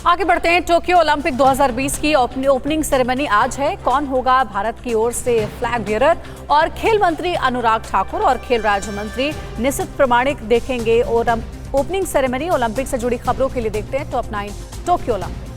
आगे बढ़ते हैं। टोक्यो ओलंपिक 2020 की ओपनिंग सेरेमनी आज है। कौन होगा भारत की ओर से फ्लैग बियरर? और खेल मंत्री अनुराग ठाकुर और खेल राज्य मंत्री निशित प्रामाणिक देखेंगे और ओपनिंग सेरेमनी। ओलंपिक से जुड़ी खबरों के लिए देखते हैं top 9 Tokyo Olympic.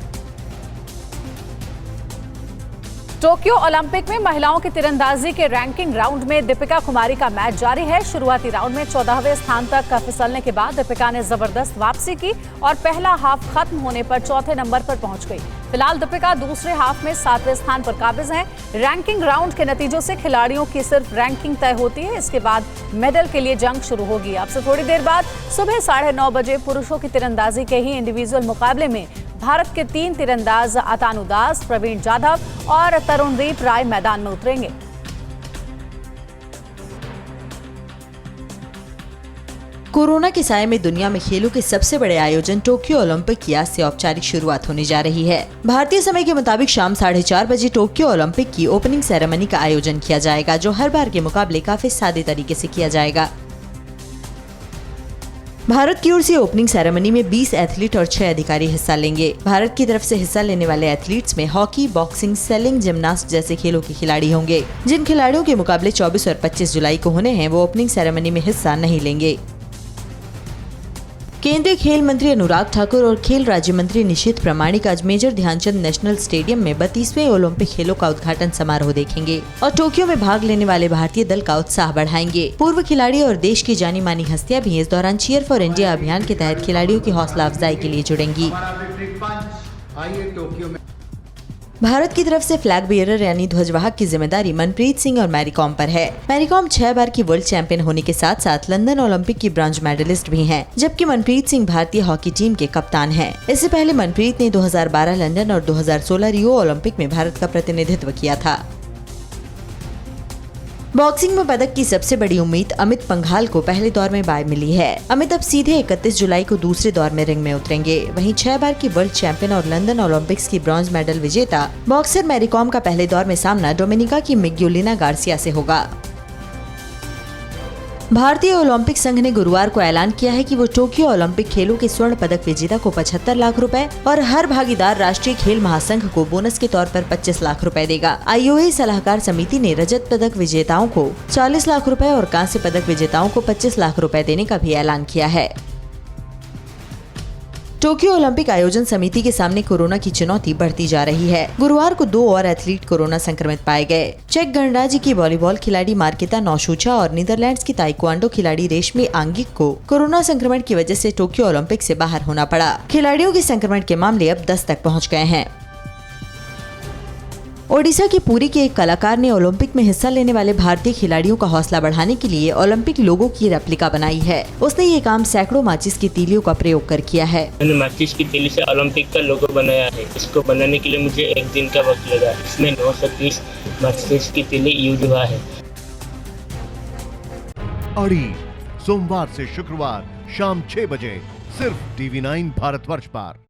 Tokyo Olympic में महिलाओं की तीरंदाजी के रैंकिंग राउंड में दीपिका कुमारी का मैच जारी है। शुरुआती राउंड में 14वें स्थान तक फिसलने के बाद दीपिका ने जबरदस्त वापसी की और पहला हाफ खत्म होने पर चौथे नंबर पर पहुंच गई। फिलहाल दीपिका दूसरे हाफ में 7वें स्थान पर काबिज हैं। रैंकिंग राउंड के नतीजों से खिलाड़ियों की सिर्फ रैंकिंग तय होती है। इसके बाद मेडल के लिए जंग शुरू होगी। अब से थोड़ी देर बाद सुबह 9:30 बजे पुरुषों की तीरंदाजी के ही इंडिविजुअल मुकाबले में भारत के 3 तीरंदाज अतानु दास, प्रवीण जाधव और तरुणदीप राय मैदान में उतरेंगे। कोरोना के साये में दुनिया में खेलों के सबसे बड़े आयोजन टोक्यो ओलंपिक की आज से औपचारिक शुरुआत होने जा रही है। भारतीय समय के मुताबिक शाम 4:30 बजे टोक्यो ओलंपिक की ओपनिंग सेरेमनी का आयोजन किया जाएगा, जो हर बार के मुकाबले काफी सादे तरीके से किया जाएगा। भारत की ओर से ओपनिंग सेरेमनी में 20 एथलीट और 6 अधिकारी हिस्सा लेंगे। भारत की तरफ से हिस्सा लेने वाले एथलीट्स में हॉकी, बॉक्सिंग, सेलिंग, जिम्नास्ट जैसे खेलों के खिलाड़ी होंगे। जिन खिलाड़ियों के मुकाबले 24 और 25 जुलाई को होने हैं, वो ओपनिंग सेरेमनी में हिस्सा नहीं लेंगे। केंद्रीय खेल मंत्री अनुराग ठाकुर और खेल राज्य मंत्री निशित प्रामाणिक आज मेजर ध्यानचंद नेशनल स्टेडियम में 32वें ओलंपिक खेलों का उद्घाटन समारोह देखेंगे और टोक्यो में भाग लेने वाले भारतीय दल का उत्साह बढ़ाएंगे। पूर्व खिलाड़ी और देश की जानी मानी हस्तियां भी इस दौरान चीयर फॉर इंडिया अभियान के तहत खिलाड़ियों की हौसला अफजाई के लिए जुड़ेंगी। भारत की तरफ से फ्लैग बियरर यानी ध्वजवाहक की जिम्मेदारी मनप्रीत सिंह और मैरी कॉम पर है। मैरी कॉम 6 बार की वर्ल्ड चैंपियन होने के साथ साथ लंदन ओलंपिक की ब्रॉन्ज मेडलिस्ट भी हैं, जबकि मनप्रीत सिंह भारतीय हॉकी टीम के कप्तान हैं। इससे पहले मनप्रीत ने 2012 लंदन और 2016 रियो ओलंपिक में भारत का प्रतिनिधित्व किया था। बॉक्सिंग में पदक की सबसे बड़ी उम्मीद अमित पंघाल को पहले दौर में बाय मिली है। अमित अब सीधे 31 जुलाई को दूसरे दौर में रिंग में उतरेंगे। वहीं 6 बार की वर्ल्ड चैंपियन और लंदन ओलंपिक्स की ब्रॉन्ज मेडल विजेता बॉक्सर मैरी कॉम का पहले दौर में सामना डोमिनिका की मिग्यूलिना गार्सिया से होगा। भारतीय ओलंपिक संघ ने गुरुवार को ऐलान किया है कि वो टोक्यो ओलंपिक खेलों के स्वर्ण पदक विजेता को 75 लाख रुपए और हर भागीदार राष्ट्रीय खेल महासंघ को बोनस के तौर पर 25 लाख रुपए देगा। आईओए सलाहकार समिति ने रजत पदक विजेताओं को 40 लाख रुपए और कांस्य पदक विजेताओं को 25 लाख रुपए देने का भी ऐलान किया है। टोक्यो ओलंपिक आयोजन समिति के सामने कोरोना की चुनौती बढ़ती जा रही है। गुरुवार को 2 और एथलीट कोरोना संक्रमित पाए गए। चेक गणराज्य की वॉलीबॉल खिलाड़ी मार्केता नौशूचा और नीदरलैंड्स की ताइक्वांडो खिलाड़ी रेशमी आंगिक को कोरोना संक्रमण की वजह से टोक्यो ओलंपिक से बाहर होना पड़ा। खिलाड़ियों के संक्रमण के मामले अब 10 तक पहुँच गए हैं। ओडिशा की पुरी के एक कलाकार ने ओलंपिक में हिस्सा लेने वाले भारतीय खिलाड़ियों का हौसला बढ़ाने के लिए ओलंपिक लोगो की रेप्लिका बनाई है। उसने ये काम सैकड़ों माचिस की तीलियों का प्रयोग कर किया है। मैंने माचिस की तीली से ओलंपिक का लोगो बनाया है। इसको बनाने के लिए मुझे 1 दिन का वक्त लगा। इसमें 930 माचिस की तीली यूज हुआ है। अड़ी सोमवार से शुक्रवार शाम 6 बजे सिर्फ TV9 भारतवर्ष पर।